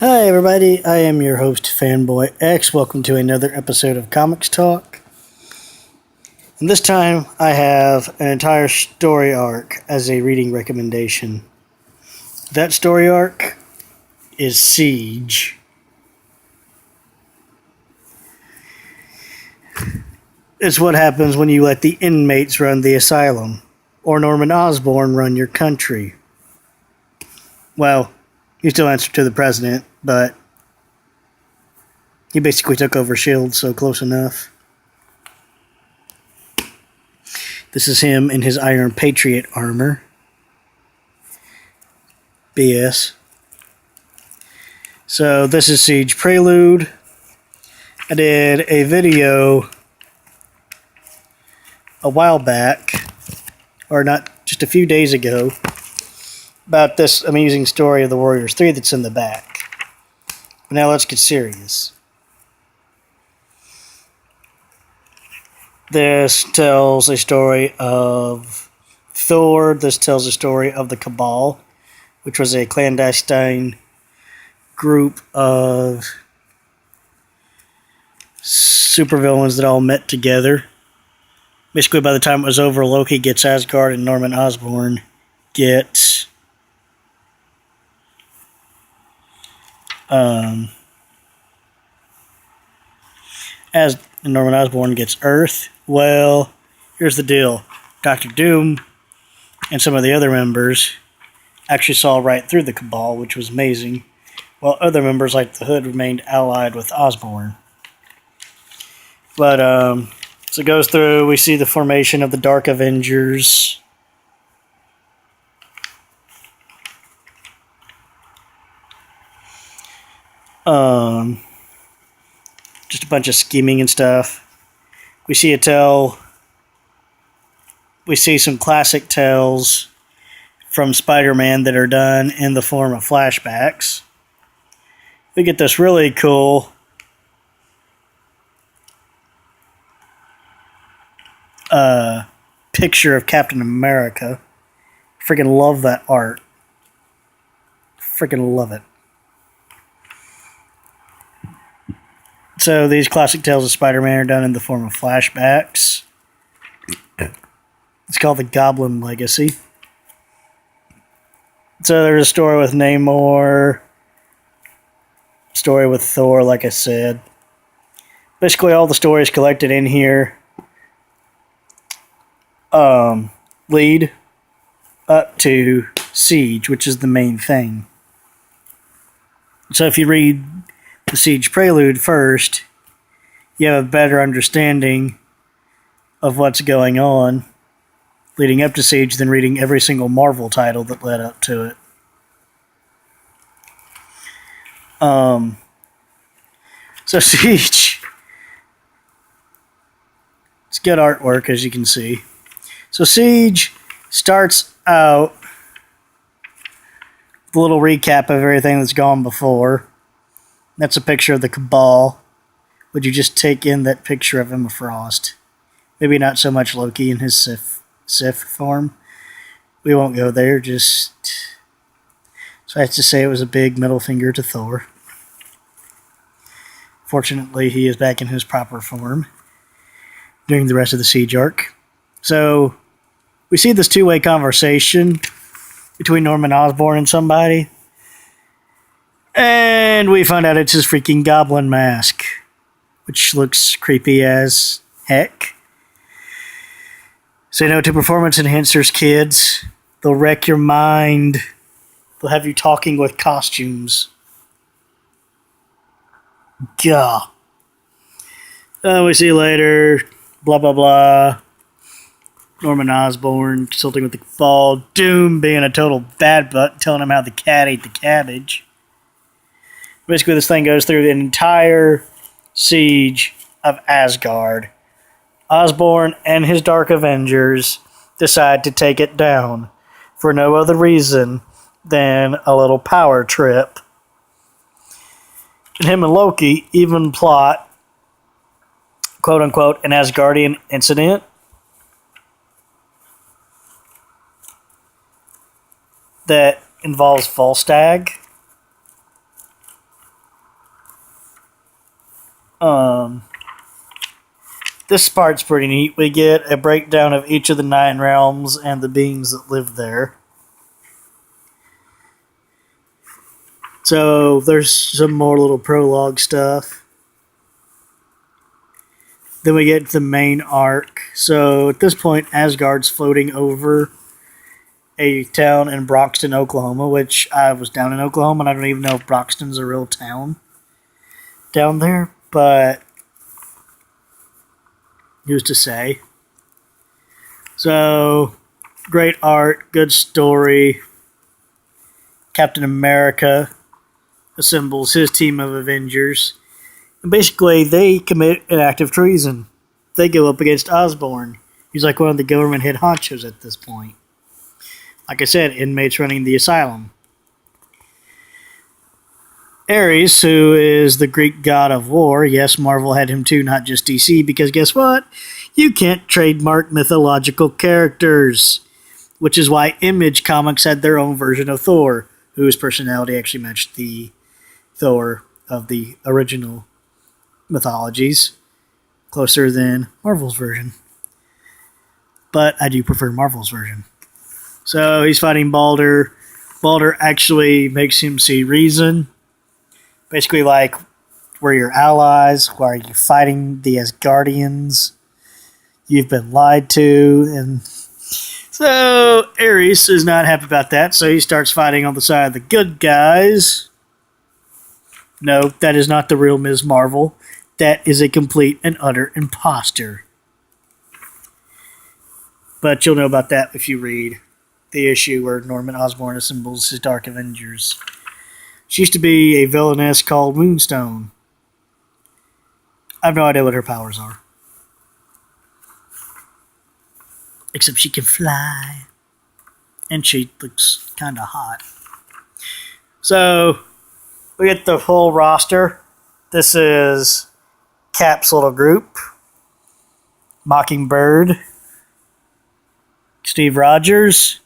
Hi, everybody. I am your host, Fanboy X. Welcome to another episode of Comics Talk. And this time, I have an entire story arc as a reading recommendation. That story arc is Siege. It's what happens when you let the inmates run the asylum, or Norman Osborn run your country. Well, he still answers to the president, but he basically took over S.H.I.E.L.D., so close enough. This is him in his Iron Patriot armor. BS. So this is Siege Prelude. I did a video a while back, or not, just a few days ago, about this amazing story of the Warriors 3 that's in the back. Now let's get serious. This tells a story of Thor. This tells a story of the Cabal, which was a clandestine group of supervillains that all met together. Basically, by the time it was over, Loki gets Asgard and Norman Osborn gets as Norman Osborn gets Earth. Well, here's the deal. Dr. Doom and some of the other members actually saw right through the Cabal, which was amazing, while other members like the Hood remained allied with Osborn. But, so it goes through, we see the formation of the Dark Avengers. Just a bunch of scheming and stuff. We see some classic tales from Spider-Man that are done in the form of flashbacks. We get this really cool picture of Captain America. Freaking love that art. Freaking love it. So these classic tales of Spider-Man are done in the form of flashbacks. It's called the Goblin Legacy. So there's a story with Namor, story with Thor, like I said. Basically all the stories collected in here lead up to Siege, which is the main thing. So if you read the Siege Prelude first, you have a better understanding of what's going on leading up to Siege than reading every single Marvel title that led up to it. So Siege, it's good artwork, as you can see. So Siege starts out with a little recap of everything that's gone before. That's a picture of the Cabal. Would you just take in that picture of Emma Frost? Maybe not so much Loki in his Sif form. We won't go there, just... So I have to say it was a big middle finger to Thor. Fortunately, he is back in his proper form during the rest of the Siege arc. So, we see this two-way conversation between Norman Osborn and somebody. And we find out it's his freaking goblin mask, which looks creepy as heck. Say no to performance enhancers, kids. They'll wreck your mind. They'll have you talking with costumes. Gah. We see later, blah, blah, blah. Norman Osborn consulting with the Cabal. Doom being a total bad butt, telling him how the cat ate the cabbage. Basically, this thing goes through the entire siege of Asgard. Osborn and his Dark Avengers decide to take it down for no other reason than a little power trip. And him and Loki even plot, quote-unquote, an Asgardian incident that involves Volstagg. Um, this part's pretty neat. We get a breakdown of each of the 9 realms and the beings that live there. So there's some more little prologue stuff. Then we get to the main arc. So at this point, Asgard's floating over a town in Broxton, Oklahoma, which I was down in Oklahoma, and I don't even know if Broxton's a real town down there, but who's to say? So, great art, good story. Captain America assembles his team of Avengers. And basically, they commit an act of treason. They go up against Osborn. He's like one of the government head honchos at this point. Like I said, inmates running the asylum. Ares, who is the Greek god of war, yes, Marvel had him too, not just DC, because guess what? You can't trademark mythological characters. Which is why Image Comics had their own version of Thor, whose personality actually matched the Thor of the original mythologies, closer than Marvel's version. But I do prefer Marvel's version. So he's fighting Balder. Balder actually makes him see reason. Basically like, we're your allies. Why are you fighting the Asgardians? You've been lied to. And so Ares is not happy about that. So he starts fighting on the side of the good guys. No, that is not the real Ms. Marvel. That is a complete and utter imposter. But you'll know about that if you read the issue where Norman Osborn assembles his Dark Avengers. She used to be a villainess called Moonstone. I have no idea what her powers are. Except she can fly. And she looks kind of hot. So, we get the full roster. This is Cap's little group. Mockingbird. Steve Rogers.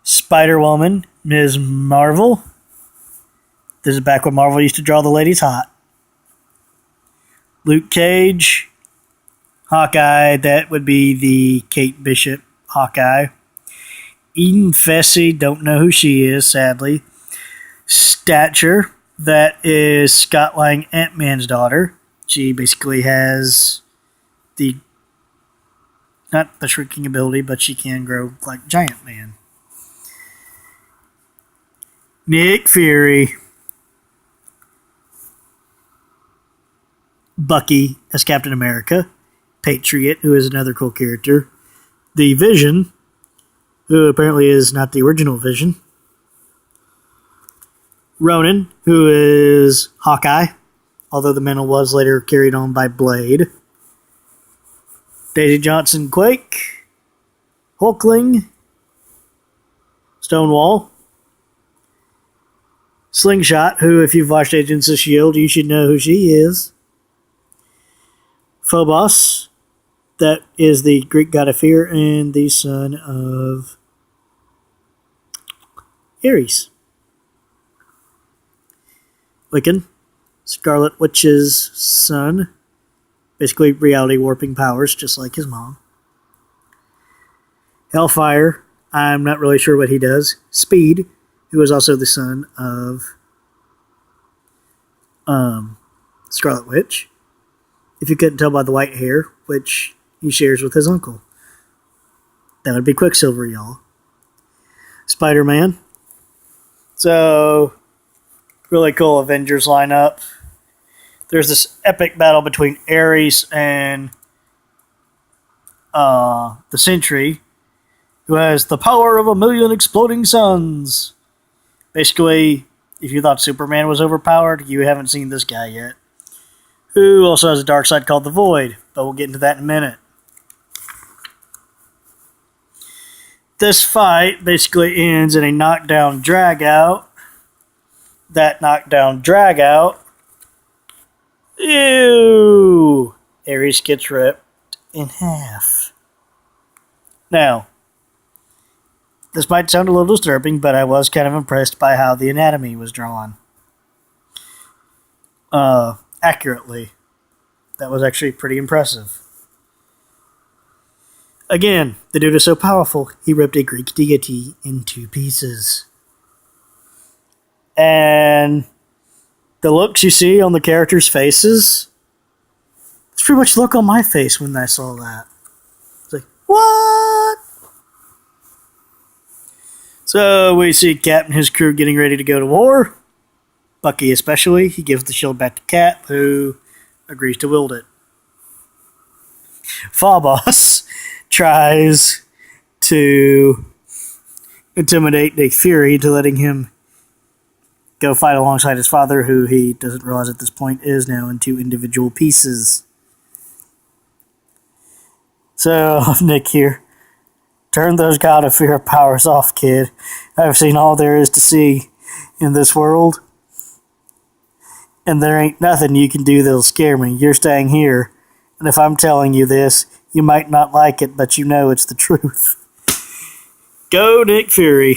Spider-Woman, Ms. Marvel. This is back when Marvel used to draw the ladies hot. Luke Cage. Hawkeye, that would be the Kate Bishop Hawkeye. Eden Fessy, don't know who she is, sadly. Stature, that is Scott Lang, Ant-Man's daughter. She basically has the, not the shrinking ability, but she can grow like Giant Man. Nick Fury. Bucky as Captain America. Patriot, who is another cool character. The Vision, who apparently is not the original Vision. Ronan, who is Hawkeye, although the mantle was later carried on by Blade. Daisy Johnson Quake. Hulkling. Stonewall. Slingshot, who, if you've watched Agents of S.H.I.E.L.D., you should know who she is. Phobos, that is the Greek god of fear and the son of Ares. Wiccan, Scarlet Witch's son, basically reality warping powers, just like his mom. Hellfire, I'm not really sure what he does. Speed, who is also the son of Scarlet Witch. If you couldn't tell by the white hair, which he shares with his uncle. That would be Quicksilver, y'all. Spider-Man. So, really cool Avengers lineup. There's this epic battle between Ares and the Sentry, who has the power of 1,000,000 exploding suns. Basically, if you thought Superman was overpowered, you haven't seen this guy yet. Who also has a dark side called the Void, but we'll get into that in a minute. This fight basically ends in a knockdown drag-out. That knockdown drag-out. Ew! Ares gets ripped in half. Now, this might sound a little disturbing, but I was kind of impressed by how the anatomy was drawn. accurately. That was actually pretty impressive. Again, the dude is so powerful, he ripped a Greek deity into pieces. And the looks you see on the characters' faces, it's pretty much the look on my face when I saw that. It's like, what? So we see Cap and his crew getting ready to go to war. Bucky especially. He gives the shield back to Cap, who agrees to wield it. Phobos tries to intimidate Nick Fury into letting him go fight alongside his father, who he doesn't realize at this point is now in two individual pieces. So, Nick here. Turn those God of Fear powers off, kid. I've seen all there is to see in this world, and there ain't nothing you can do that'll scare me. You're staying here, and if I'm telling you this, you might not like it, but you know it's the truth. Go, Nick Fury.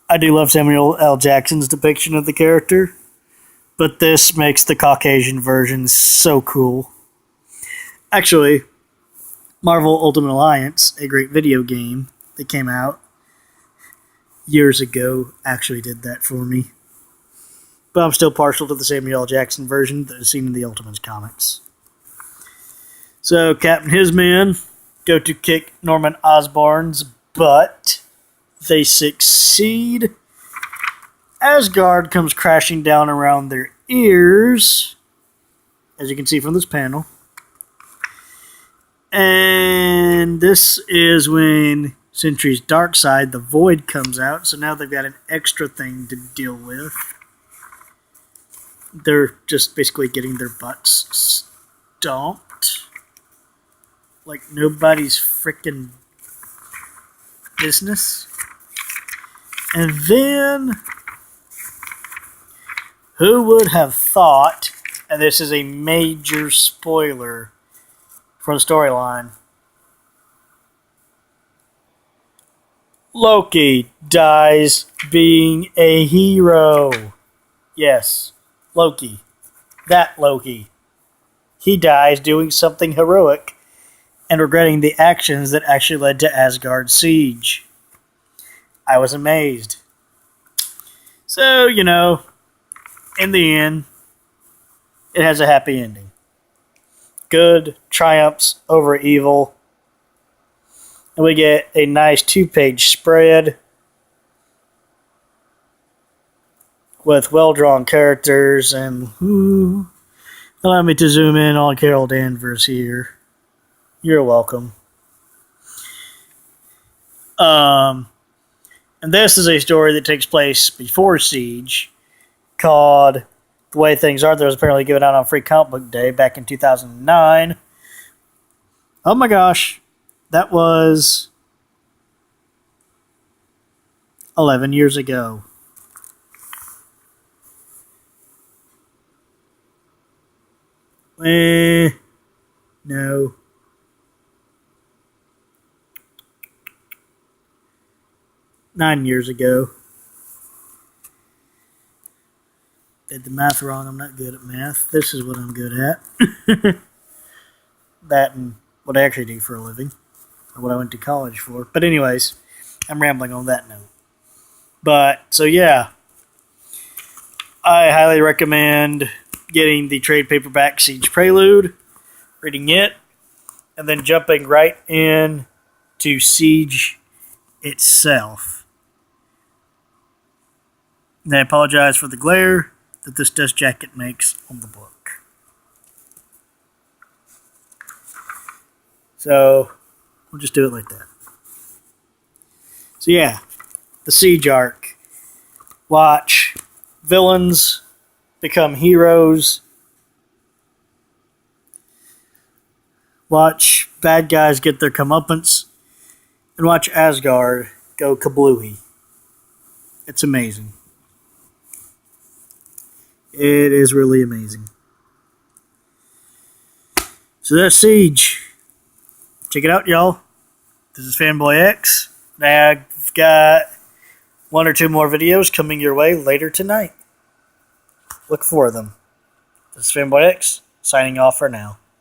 I do love Samuel L. Jackson's depiction of the character, but this makes the Caucasian version so cool. Actually, Marvel Ultimate Alliance, a great video game that came out years ago, actually did that for me. But I'm still partial to the Samuel L. Jackson version that is seen in the Ultimates comics. So Cap and his men go to kick Norman Osborn's butt. They succeed. Asgard comes crashing down around their ears, as you can see from this panel. And this is when Sentry's dark side, the Void, comes out. So now they've got an extra thing to deal with. They're just basically getting their butts stomped like nobody's freaking business. And then, who would have thought, and this is a major spoiler for the storyline, Loki dies being a hero. Yes, Loki. That Loki. He dies doing something heroic and regretting the actions that actually led to Asgard's siege. I was amazed. So, you know, in the end, it has a happy ending. Good triumphs over evil. And we get a nice 2-page spread with well-drawn characters. And allow me to zoom in on Carol Danvers here. You're welcome. And this is a story that takes place before Siege, called The Way Things Are. That was apparently given out on Free Comic Book Day back in 2009. Oh my gosh, that was 11 years ago. No. Nine years ago. Did the math wrong. I'm not good at math. This is what I'm good at. That and what I actually do for a living. Or what I went to college for. But anyways, I'm rambling on that note. But, so yeah. I highly recommend getting the trade paperback Siege Prelude, reading it, and then jumping right in to Siege itself. And I apologize for the glare that this dust jacket makes on the book. So, we'll just do it like that. So yeah, the Siege arc. Watch villains become heroes. Watch bad guys get their comeuppance. And watch Asgard go kablooey. It's amazing. It is really amazing. So that's Siege. Check it out, y'all. This is Fanboy X. Now I've got one or two more videos coming your way later tonight. look for them. This is Fanboy X, signing off for now.